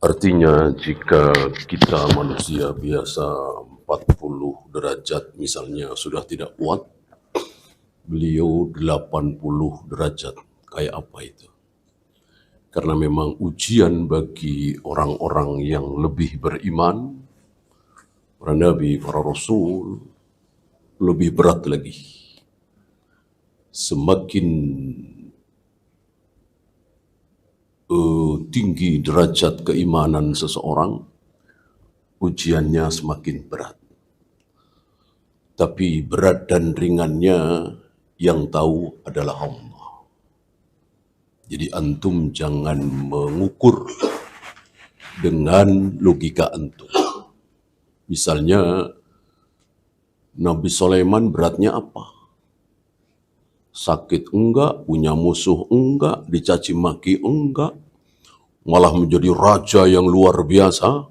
Artinya jika kita manusia biasa 40 derajat misalnya sudah tidak kuat, beliau 80 derajat. Kayak apa itu? Karena memang ujian bagi orang-orang yang lebih beriman, para nabi, para rasul, lebih berat lagi. Semakin tinggi derajat keimanan seseorang, ujiannya semakin berat. Tapi berat dan ringannya yang tahu adalah Allah. Jadi antum jangan mengukur dengan logika antum. Misalnya Nabi Sulaiman beratnya apa? Sakit enggak, punya musuh enggak, dicaci maki enggak, malah menjadi raja yang luar biasa.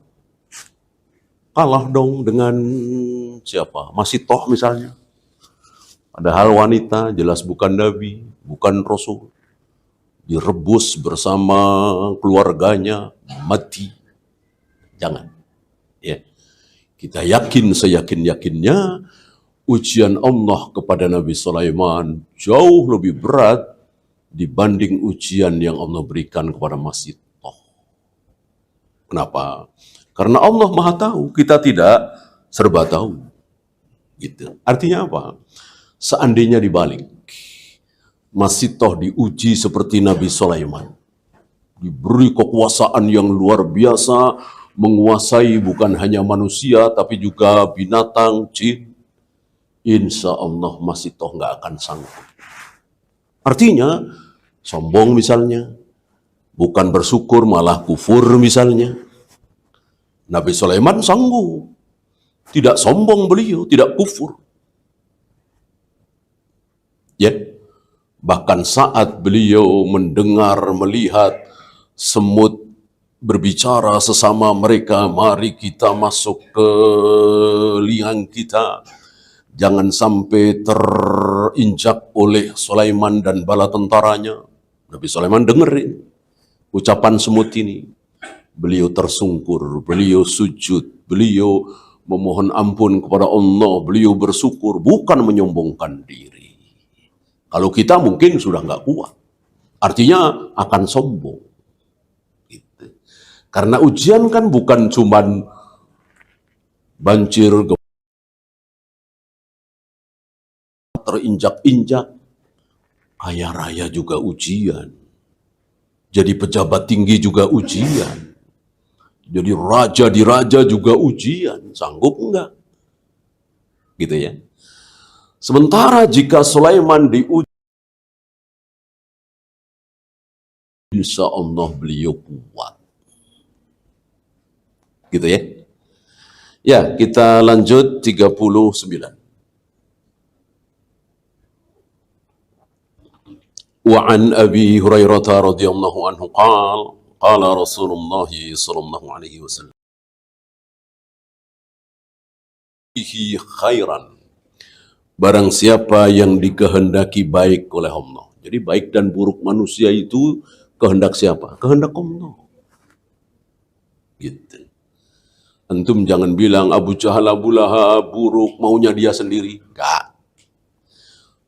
Kalah dong dengan siapa? Masitoh misalnya. Padahal wanita, jelas bukan nabi, bukan rasul. Direbus bersama keluarganya, mati. Jangan. Ya. Kita yakin seyakin-yakinnya ujian Allah kepada Nabi Sulaiman jauh lebih berat dibanding ujian yang Allah berikan kepada Masitoh. Kenapa? Karena Allah Maha tahu, kita tidak serba tahu. Gitu. Artinya apa? Seandainya dibalik, Masitoh diuji seperti Nabi Sulaiman, diberi kekuasaan yang luar biasa, menguasai bukan hanya manusia, tapi juga binatang, jin, insya Allah Masitoh nggak akan sanggup. Artinya, sombong misalnya, bukan bersyukur malah kufur misalnya. Nabi Sulaiman sanggup, tidak sombong beliau, tidak kufur. Ya, bahkan saat beliau mendengar, melihat semut berbicara sesama mereka, mari kita masuk ke liang kita, jangan sampai terinjak oleh Sulaiman dan bala tentaranya. Nabi Sulaiman dengerin ucapan semut ini. Beliau tersungkur, beliau sujud, beliau memohon ampun kepada Allah, beliau bersyukur, bukan menyombongkan diri. Kalau kita mungkin sudah nggak kuat, artinya akan sombong. Gitu. Karena ujian kan bukan cuman banjir, terinjak-injak, kaya raya juga ujian. Jadi pejabat tinggi juga ujian. Jadi raja di raja juga ujian. Sanggup enggak? Gitu ya. Sementara jika Sulaiman diuji, insya Allah beliau kuat. Gitu ya. Ya, kita lanjut 39. وعن أبي هريرة رضي الله عنه قال رسول الله صلى الله عليه وسلم khairan, barang siapa yang dikehendaki baik oleh Allah. Jadi baik dan buruk manusia itu kehendak siapa? Kehendak Allah. Gitu. Antum jangan bilang Abu Jahal, Abu Lahab buruk, maunya dia sendiri. Enggak.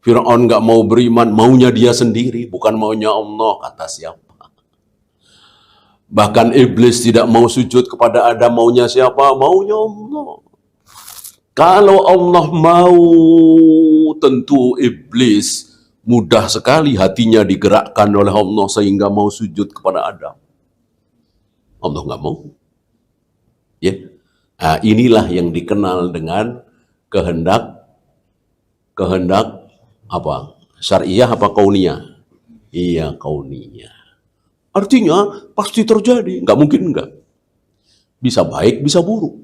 Fir'aun enggak mau beriman, maunya dia sendiri, bukan maunya Allah. Kata siapa? Bahkan iblis tidak mau sujud kepada Adam, maunya siapa? Maunya Allah. Kalau Allah mau, tentu iblis mudah sekali hatinya digerakkan oleh Allah sehingga mau sujud kepada Adam. Allah nggak mau. Ya, nah, inilah yang dikenal dengan kehendak apa? Syariah apa kauniyah? Iya, kauniyah. Artinya pasti terjadi, nggak mungkin nggak. Bisa baik, bisa buruk.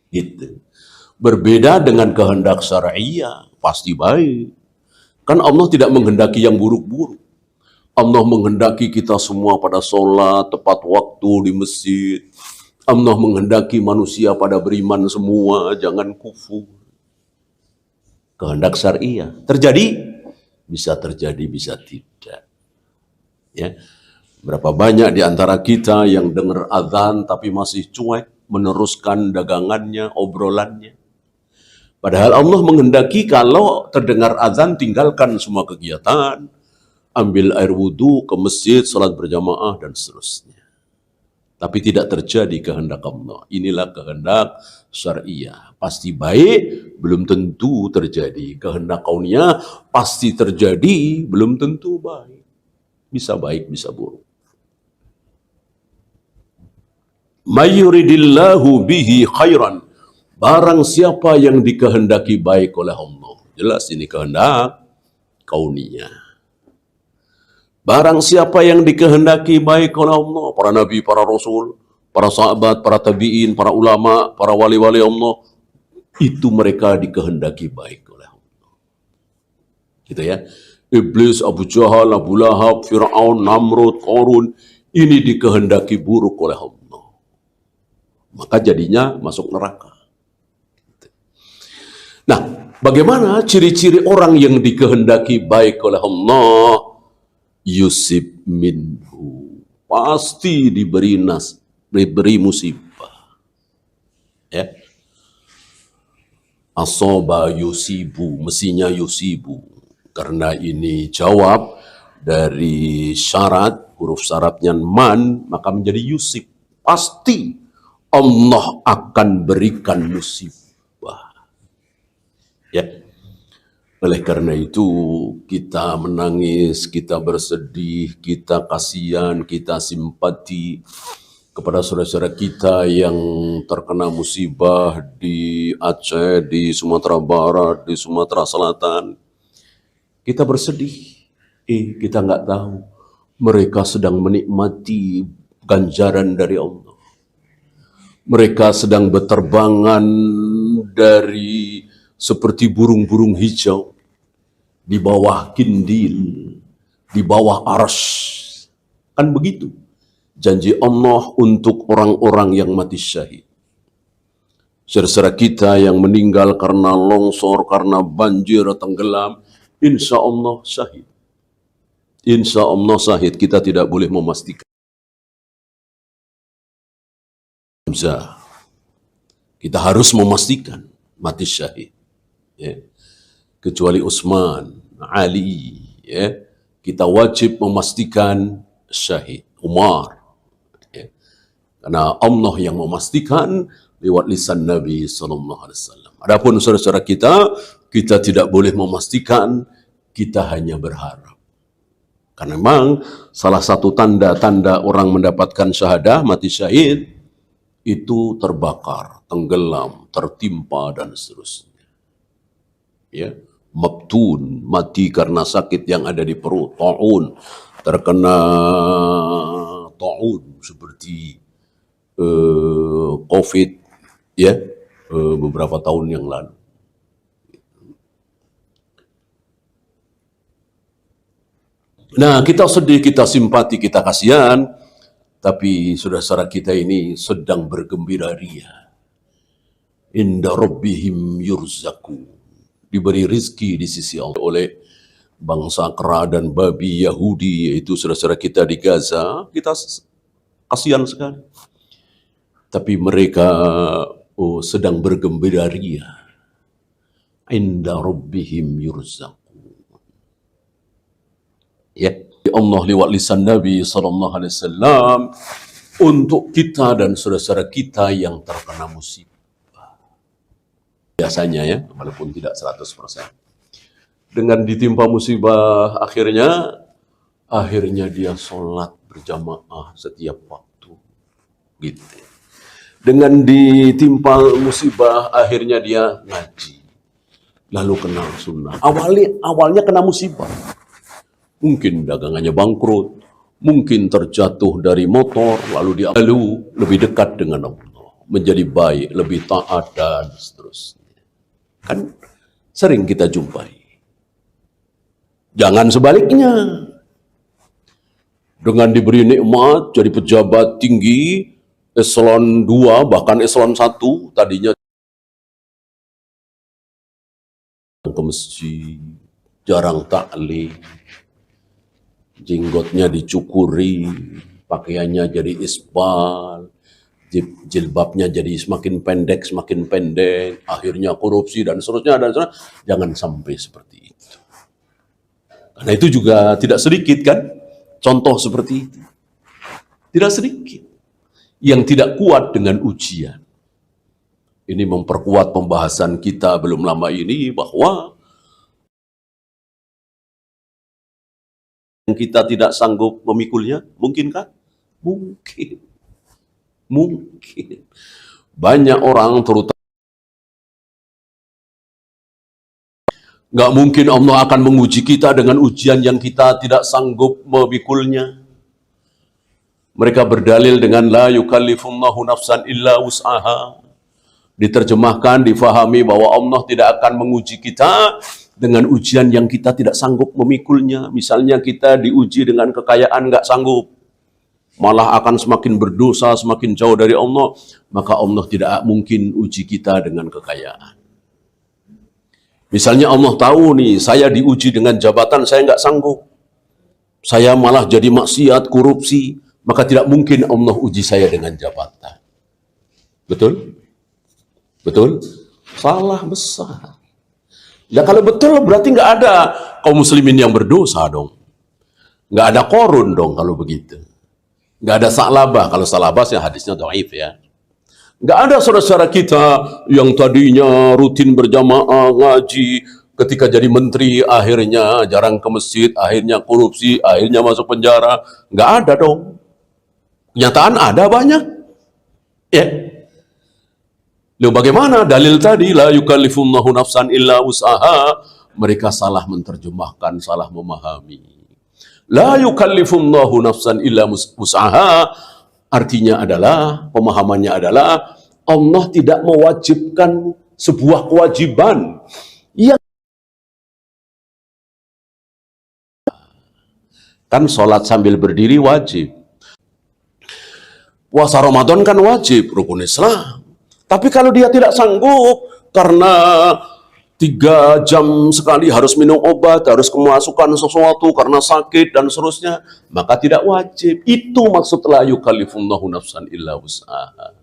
Gitu. Berbeda dengan kehendak syariah, pasti baik. Kan Allah tidak menghendaki yang buruk-buruk. Allah menghendaki kita semua pada sholat, tepat waktu di masjid. Allah menghendaki manusia pada beriman semua, jangan kufur. Kehendak syariah. Terjadi? Bisa terjadi, bisa tidak. Ya. Berapa banyak di antara kita yang dengar azan tapi masih cuek meneruskan dagangannya, obrolannya. Padahal Allah menghendaki kalau terdengar azan tinggalkan semua kegiatan, ambil air wudhu, ke masjid, salat berjamaah, dan seterusnya. Tapi tidak terjadi kehendak Allah. Inilah kehendak syariah. Pasti baik, belum tentu terjadi. Kehendak kauniyah pasti terjadi, belum tentu baik. Bisa baik, bisa buruk. Mayuridillahu bihi khairan. Barang siapa yang dikehendaki baik oleh Allah. Jelas ini kehendak kauniyah. Barang siapa yang dikehendaki baik oleh Allah, para nabi, para rasul, para sahabat, para tabi'in, para ulama, para wali-wali Allah, itu mereka dikehendaki baik oleh Allah. Gitu ya. Iblis, Abu Jahal, Abu Lahab, Fir'aun, Namrud, Qarun, ini dikehendaki buruk oleh Allah. Maka jadinya masuk neraka. Nah, bagaimana ciri-ciri orang yang dikehendaki baik oleh Allah? Yusib minhu. Pasti diberi musibah. Ya. Asoba yusibu, mestinya yusibu. Karena ini jawab dari syarat, huruf syaratnya man, maka menjadi yusib. Pasti Allah akan berikan musibah. Ya. Oleh karena itu kita menangis, kita bersedih, kita kasihan, kita simpati kepada saudara-saudara kita yang terkena musibah di Aceh, di Sumatera Barat, di Sumatera Selatan. Kita bersedih. Kita nggak tahu mereka sedang menikmati ganjaran dari Allah. Mereka sedang berterbangan dari seperti burung-burung hijau di bawah kindil, di bawah arsy. Kan begitu janji Allah untuk orang-orang yang mati syahid. Saudara kita yang meninggal karena longsor, karena banjir, tenggelam, insya Allah syahid. Insya Allah syahid. Kita tidak boleh memastikan. Kita harus memastikan mati syahid. Ya. Kecuali Utsman, Ali, ya. Kita wajib memastikan syahid. Umar. Ya. Karena Allah yang memastikan lewat lisan Nabi SAW. Adapun saudara-saudara kita tidak boleh memastikan, kita hanya berharap. Karena memang salah satu tanda-tanda orang mendapatkan syahadah, mati syahid, itu terbakar, tenggelam, tertimpa, dan seterusnya. Ya, mabtun, mati karena sakit yang ada di perut, ta'un, terkena ta'un seperti COVID, ya, beberapa tahun yang lalu. Nah, kita sedih, kita simpati, kita kasihan, tapi saudara-saudara kita ini sedang bergembira ria. Inda rabbihim yurzaku. Diberi rizki di sisi Allah oleh bangsa kera dan babi Yahudi, yaitu saudara-saudara kita di Gaza. Kita kasihan sekali. Tapi mereka sedang bergembira ria. Inda rabbihim yurzaku. Ya. Allah lewat lisan Nabi SAW untuk kita dan saudara-saudara kita yang terkena musibah. Biasanya ya, walaupun tidak 100%. Dengan ditimpa musibah akhirnya dia sholat berjamaah setiap waktu. Gitu. Dengan ditimpa musibah akhirnya dia ngaji. Lalu kenal sunnah. Awalnya kena musibah. Mungkin dagangannya bangkrut, mungkin terjatuh dari motor, lalu dia lebih dekat dengan Allah, menjadi baik, lebih taat, dan seterusnya. Kan sering kita jumpai. Jangan sebaliknya. Dengan diberi nikmat, jadi pejabat tinggi, eselon 2, bahkan eselon 1, tadinya ke masjid, jarang taklim. jenggotnya dicukuri, pakaiannya jadi isbal, jilbabnya jadi semakin pendek, akhirnya korupsi dan seterusnya, jangan sampai seperti itu. Karena itu juga tidak sedikit kan, contoh seperti itu. Tidak sedikit yang tidak kuat dengan ujian. Ini memperkuat pembahasan kita belum lama ini bahwa kita tidak sanggup memikulnya, mungkinkah? Mungkin. Mungkin. Banyak orang terutama nggak mungkin Allah akan menguji kita dengan ujian yang kita tidak sanggup memikulnya. Mereka berdalil dengan la yukallifullahu nafsan illa wus'aha. Diterjemahkan, difahami bahwa Allah tidak akan menguji kita dengan ujian yang kita tidak sanggup memikulnya. Misalnya kita diuji dengan kekayaan nggak sanggup, malah akan semakin berdosa, semakin jauh dari Allah, maka Allah tidak mungkin uji kita dengan kekayaan. Misalnya Allah tahu nih, saya diuji dengan jabatan, saya nggak sanggup, saya malah jadi maksiat, korupsi, maka tidak mungkin Allah uji saya dengan jabatan. Betul? Betul? Salah besar. Ya kalau betul berarti nggak ada kaum muslimin yang berdosa dong. Nggak ada korun dong kalau begitu. Nggak ada Sa'labah. Kalau Sa'labah ya hadisnya dhaif ya. Nggak ada saudara-saudara kita yang tadinya rutin berjamaah ngaji, ketika jadi menteri akhirnya jarang ke masjid, akhirnya korupsi, akhirnya masuk penjara. Nggak ada dong. Kenyataan ada banyak. Ya. Lalu bagaimana dalil tadi la yukallifullahu nafsan illa wus'aha? Mereka salah menerjemahkan, salah memahami. La yukallifullahu nafsan illa wus'aha artinya adalah, pemahamannya adalah Allah tidak mewajibkan sebuah kewajiban yang kan sholat sambil berdiri wajib. Puasa Ramadan kan wajib, rukun Islam. Tapi kalau dia tidak sanggup karena 3 jam sekali harus minum obat, harus kemasukan sesuatu karena sakit dan seterusnya, maka tidak wajib. Itu maksud la yukallifullahu nafsan illa wus'aha.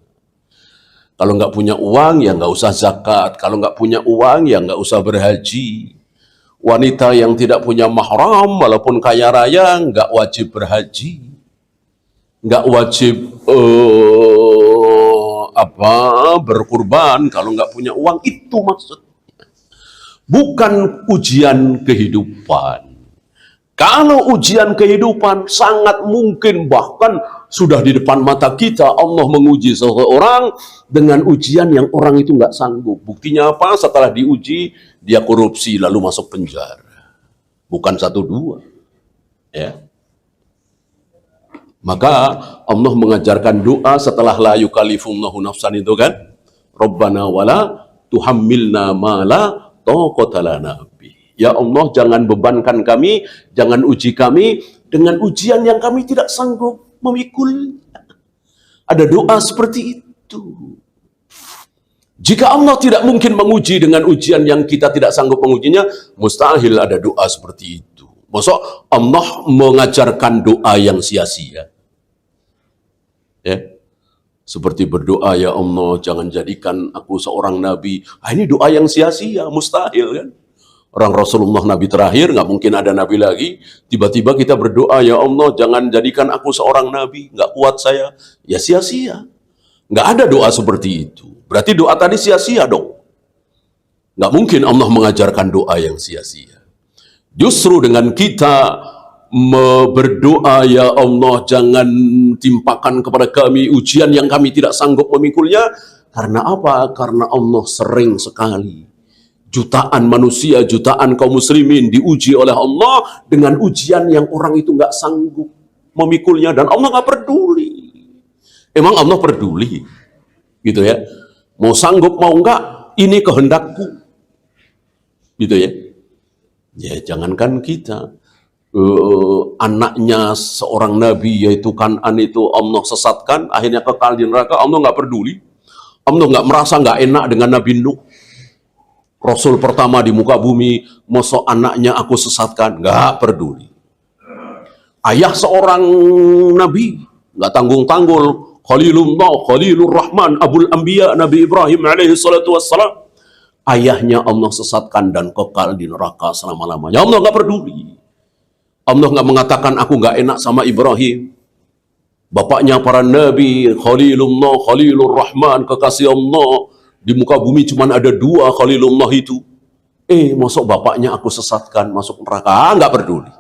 Kalau nggak punya uang ya nggak usah zakat. Kalau nggak punya uang ya nggak usah berhaji. Wanita yang tidak punya mahram walaupun kaya raya nggak wajib berhaji, nggak wajib berkurban kalau nggak punya uang. Itu maksudnya, bukan ujian kehidupan. Kalau ujian kehidupan sangat mungkin, bahkan sudah di depan mata kita Allah menguji seseorang dengan ujian yang orang itu nggak sanggup. Buktinya apa? Setelah diuji dia korupsi lalu masuk penjara. Bukan 1-2 ya. Maka Allah mengajarkan doa setelah la yukallifullahu nafsan itu kan, Rabbana wala tuhammilna ma la taqata lana bih. Ya Allah, jangan bebankan kami, jangan uji kami dengan ujian yang kami tidak sanggup memikul. Ada doa seperti itu. Jika Allah tidak mungkin menguji dengan ujian yang kita tidak sanggup mengujinya, mustahil ada doa seperti itu. Maksud Allah mengajarkan doa yang sia-sia. Ya. Seperti berdoa, ya Allah jangan jadikan aku seorang nabi. Ini doa yang sia-sia, mustahil kan. Orang Rasulullah nabi terakhir, nggak mungkin ada nabi lagi. Tiba-tiba kita berdoa, ya Allah jangan jadikan aku seorang nabi, nggak kuat saya. Ya sia-sia. Nggak ada doa seperti itu. Berarti doa tadi sia-sia dong. Nggak mungkin Allah mengajarkan doa yang sia-sia. Justru dengan kita berdoa, ya Allah jangan timpakan kepada kami ujian yang kami tidak sanggup memikulnya. Karena apa? Karena Allah sering sekali, jutaan manusia, jutaan kaum muslimin diuji oleh Allah dengan ujian yang orang itu nggak sanggup memikulnya, dan Allah nggak peduli. Emang Allah peduli? Gitu ya. Mau sanggup mau enggak, ini kehendakku. Gitu ya. Ya jangankan kita, anaknya seorang nabi yaitu Kan'an itu Allah sesatkan, akhirnya kekal di neraka. Allah nggak peduli. Allah nggak merasa nggak enak dengan Nabi Nuh, Rasul pertama di muka bumi. Masa anaknya aku sesatkan? Nggak peduli. ayah seorang nabi, nggak tanggung-tanggul, Khalilullah, Khalilur Rahman, Abul Anbiya, Nabi Ibrahim alaihi salatu wassalam. Ayahnya Allah sesatkan dan kekal di neraka selama-lamanya. Allah nggak peduli. Allah nggak mengatakan aku nggak enak sama Ibrahim. Bapaknya para nabi, Khalilullah, Khalilur Rahman, kekasih Allah. Di muka bumi cuma ada dua Khalilullah itu. Masuk bapaknya aku sesatkan, masuk neraka. Nggak peduli.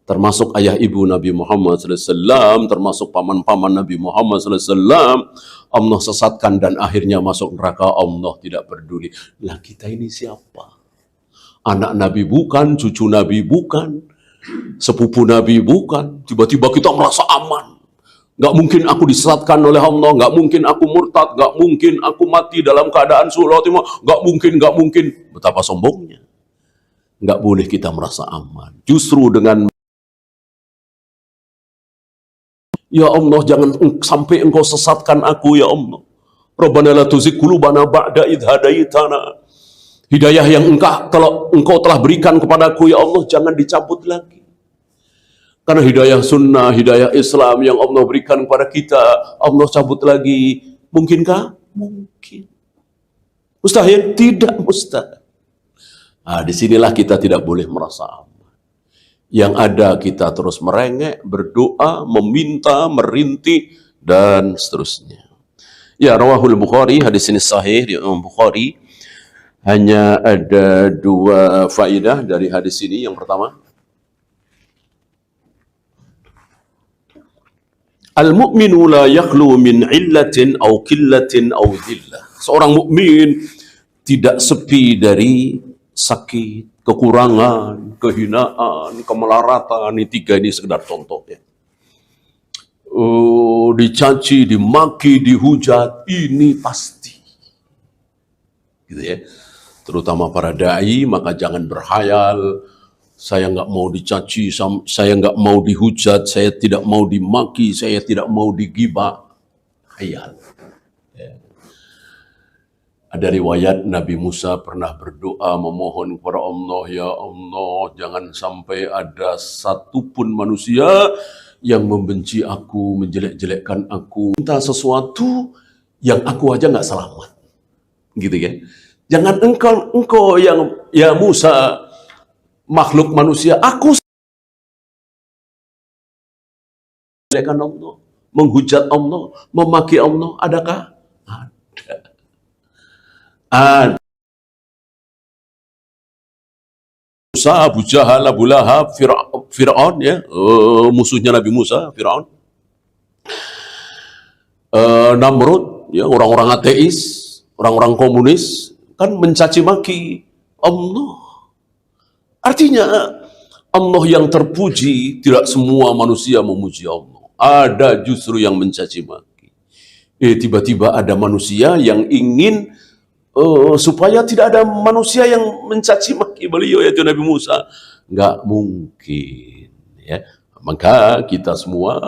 Termasuk ayah ibu Nabi Muhammad SAW, termasuk paman-paman Nabi Muhammad SAW, Allah sesatkan dan akhirnya masuk neraka. Allah tidak peduli. Lah kita ini siapa? Anak Nabi bukan, cucu Nabi bukan, sepupu Nabi bukan. Tiba-tiba kita merasa aman. Gak mungkin aku disesatkan oleh Allah, gak mungkin aku murtad, gak mungkin aku mati dalam keadaan suul khotimah, gak mungkin. Betapa sombongnya. Gak boleh kita merasa aman. Justru dengan ya Allah, jangan sampai engkau sesatkan aku, ya Allah. Rabbana la tuzigh qulubana ba'da idh hadaitana. Hidayah yang engkau telah berikan kepadaku, ya Allah, jangan dicabut lagi. Karena hidayah sunnah, hidayah Islam yang Allah berikan kepada kita, Allah cabut lagi. Mungkinkah? Mungkin. Mustahil? Tidak mustahil. Disinilah kita tidak boleh merasa aman. Yang ada kita terus merengek, berdoa, meminta, merintih, dan seterusnya. Ya, rawahul Bukhari, hadis ini sahih di Imam Bukhari. Hanya ada dua faedah dari hadis ini. Yang pertama, al-mu'minu la yakhlu min illatin aw killatin aw dhillah. Seorang mukmin tidak sepi dari sakit, kekurangan, kehinaan, kemelaratan. Ini tiga, ini sekedar contoh ya. Dicaci, dimaki, dihujat, ini pasti. Gitu ya. Terutama para dai, maka jangan berhayal. Saya nggak mau dicaci, saya nggak mau dihujat, saya tidak mau dimaki, saya tidak mau digibah. Hayal. Ya. Ada riwayat Nabi Musa pernah berdoa memohon kepada Allah, ya Allah, jangan sampai ada satupun manusia yang membenci aku, menjelek-jelekkan aku, minta sesuatu yang aku aja nggak selamat. Gitu ya. Jangan engkau yang, ya Musa, makhluk manusia, aku menjelekkan Allah, menghujat Allah, memaki Allah, adakah? Ada. Musa, Abu Jahal, Abu Lahab, Fir'aun ya, musuhnya Nabi Musa, Fir'aun. Namrud, ya, orang-orang ateis, orang-orang komunis, kan mencaci maki Allah. Artinya Allah yang terpuji, tidak semua manusia memuji Allah. Ada justru yang mencaci maki. Tiba-tiba ada manusia yang ingin supaya tidak ada manusia yang mencaci maki beliau, yaitu Nabi Musa. Nggak mungkin. Ya. Maka kita semua,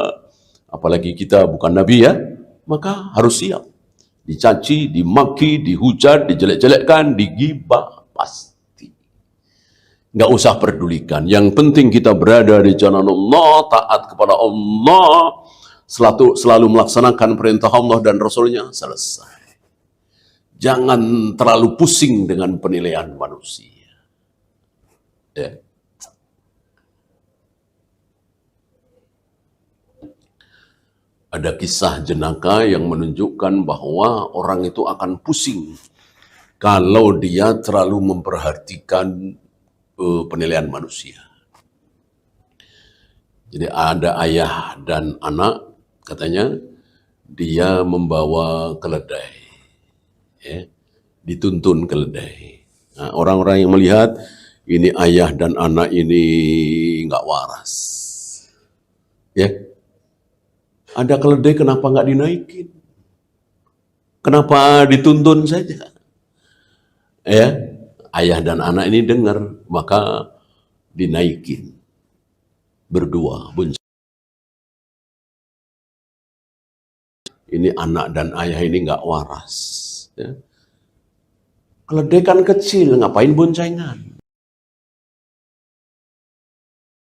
apalagi kita bukan Nabi ya, maka harus siap. Dicaci, dimaki, dihujat, dijelek-jelekkan, digibah, pasti. Nggak usah pedulikan. Yang penting kita berada di jalan Allah, taat kepada Allah, selalu melaksanakan perintah Allah dan Rasulnya, selesai. Jangan terlalu pusing dengan penilaian manusia. Ya. Ada kisah jenaka yang menunjukkan bahwa orang itu akan pusing kalau dia terlalu memperhatikan penilaian manusia. Jadi ada ayah dan anak, katanya dia membawa keledai, ya, dituntun keledai. Nah, orang-orang yang melihat ini ayah dan anak ini nggak waras, ya. Ada keledai, kenapa nggak dinaikin? Kenapa dituntun saja? Ya, ayah dan anak ini dengar, maka dinaikin berdua. Ini anak dan ayah ini nggak waras. Ya. Keledai kan kecil, ngapain boncengan?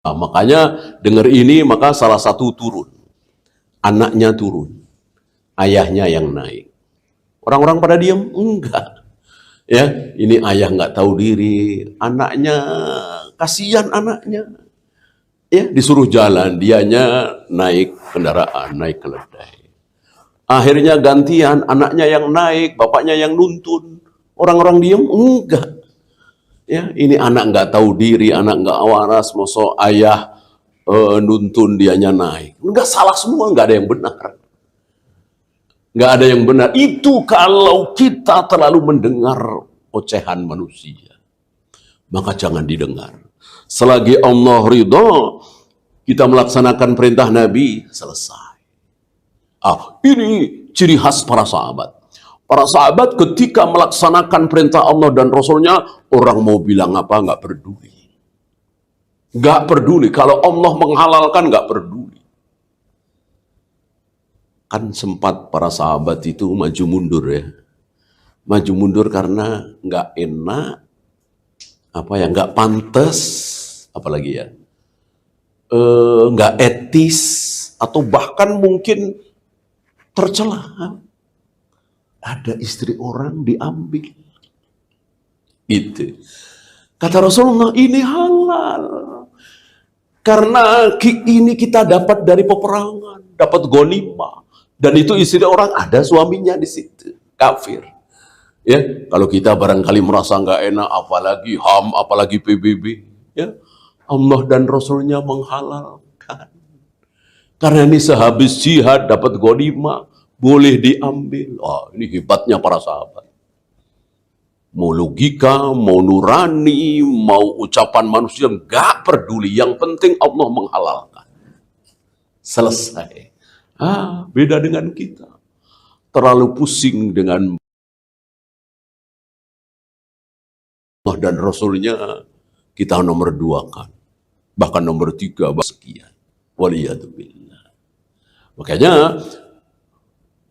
Nah, makanya dengar ini, maka salah satu turun. Anaknya turun. Ayahnya yang naik. Orang-orang pada diam? Enggak. Ya, ini ayah nggak tahu diri. Anaknya, kasihan anaknya. Ya, disuruh jalan. Dianya naik kendaraan, naik keledai. Akhirnya gantian, anaknya yang naik, bapaknya yang nuntun. Orang-orang diam? Enggak. Ya, ini anak nggak tahu diri, anak nggak waras, masa ayah nuntun dianya naik. Nggak, salah semua, nggak ada yang benar. Nggak ada yang benar. Itu kalau kita terlalu mendengar ocehan manusia, maka jangan didengar. Selagi Allah ridho, kita melaksanakan perintah Nabi, selesai. Ini ciri khas para sahabat. Para sahabat ketika melaksanakan perintah Allah dan Rasulnya, orang mau bilang apa, nggak peduli. Nggak peduli. Kalau Allah menghalalkan, nggak peduli. Kan sempat para sahabat itu maju mundur ya. Maju mundur karena nggak enak, nggak pantas, apalagi ya, nggak etis, atau bahkan mungkin tercela. Ada istri orang diambil. Itu. Kata Rasulullah, ini halal. Karena ini kita dapat dari peperangan, dapat ghanimah. Dan itu istri orang, ada suaminya di situ, kafir. Ya, kalau kita barangkali merasa nggak enak, apalagi HAM, apalagi PBB, ya, Allah dan Rasulnya menghalalkan. Karena ini sehabis jihad dapat ghanimah, boleh diambil. Ini hebatnya para sahabat. Mau logika, mau nurani, mau ucapan manusia, nggak peduli. Yang penting Allah menghalalkan. Selesai. Beda dengan kita. Terlalu pusing dengan Allah dan Rasulnya, kita nomor 2 kan. Bahkan nomor 3, sekian. Waliyadzubillah. Makanya,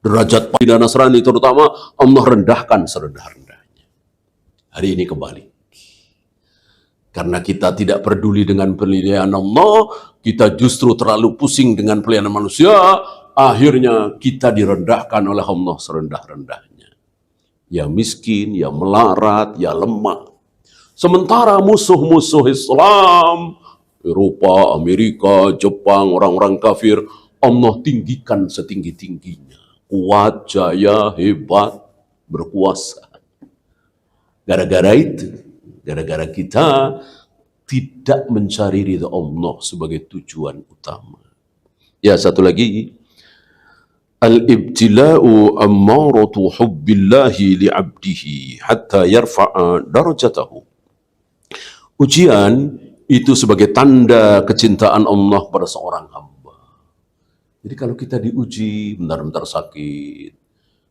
derajat pada Nasrani terutama, Allah rendahkan serendah-rendahnya. Hari ini kembali. Karena kita tidak peduli dengan penilaian Allah, kita justru terlalu pusing dengan penilaian manusia, akhirnya kita direndahkan oleh Allah serendah-rendahnya. Ya miskin, ya melarat, ya lemah. Sementara musuh-musuh Islam, Eropa, Amerika, Jepang, orang-orang kafir, Allah tinggikan setinggi-tingginya. Kuat, jaya, hebat, berkuasa. Gara-gara itu, gara-gara kita tidak mencari ridha Allah sebagai tujuan utama. Ya, satu lagi. Al-ibtila'u ammaratu hubbillahi li'abdihi hatta yarfa'a darajatahu. Ujian itu sebagai tanda kecintaan Allah pada seorang hamba. Jadi kalau kita diuji, bentar-bentar sakit,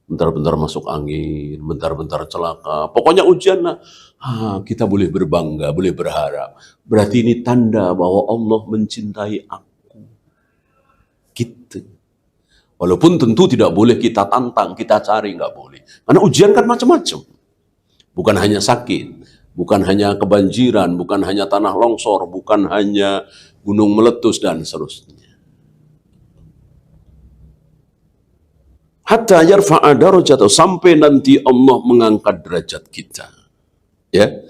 bentar-bentar masuk angin, bentar-bentar celaka. Pokoknya ujian lah. Kita boleh berbangga, boleh berharap. Berarti ini tanda bahwa Allah mencintai aku. Gitu. Walaupun tentu tidak boleh kita tantang, kita cari, nggak boleh. Karena ujian kan macam-macam. Bukan hanya sakit, bukan hanya kebanjiran, bukan hanya tanah longsor, bukan hanya gunung meletus, dan seterusnya. Hatta yarfa'a darajatahu, sampai nanti Allah mengangkat derajat kita. Ya.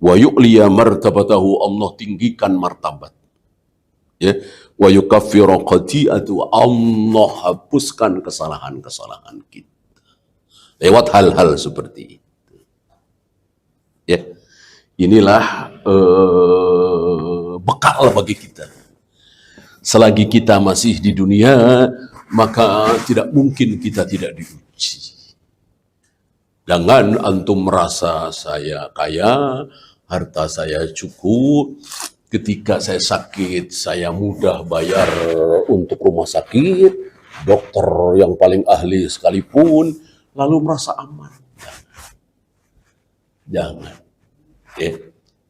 Wa yu'liya martabatahu, Allah tinggikan martabat. Ya. Wa yukaffiru khati'atu, Allah hapuskan kesalahan-kesalahan kita. Lewat hal-hal seperti itu. Ya. Inilah bekal bagi kita. Selagi kita masih di dunia, maka tidak mungkin kita tidak diuji. Jangan antum merasa saya kaya, harta saya cukup, ketika saya sakit, saya mudah bayar untuk rumah sakit, dokter yang paling ahli sekalipun, lalu merasa aman. Jangan.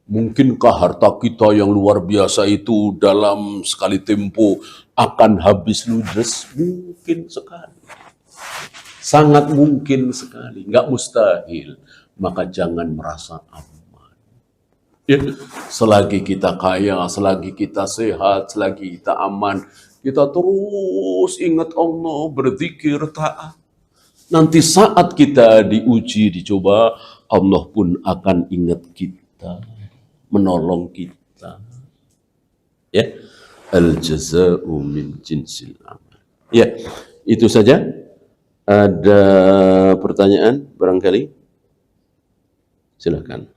Mungkinkah harta kita yang luar biasa itu dalam sekali tempo akan habis ludes? Mungkin sekali. Sangat mungkin sekali. Nggak mustahil. Maka jangan merasa aman. Ya, selagi kita kaya, selagi kita sehat, selagi kita aman, kita terus ingat Allah, berzikir, taat. Nanti saat kita diuji, dicoba, Allah pun akan ingat kita, menolong kita. Ya, al-jaza'u min jinsil amal. Ya, itu saja. Ada pertanyaan barangkali? Silakan.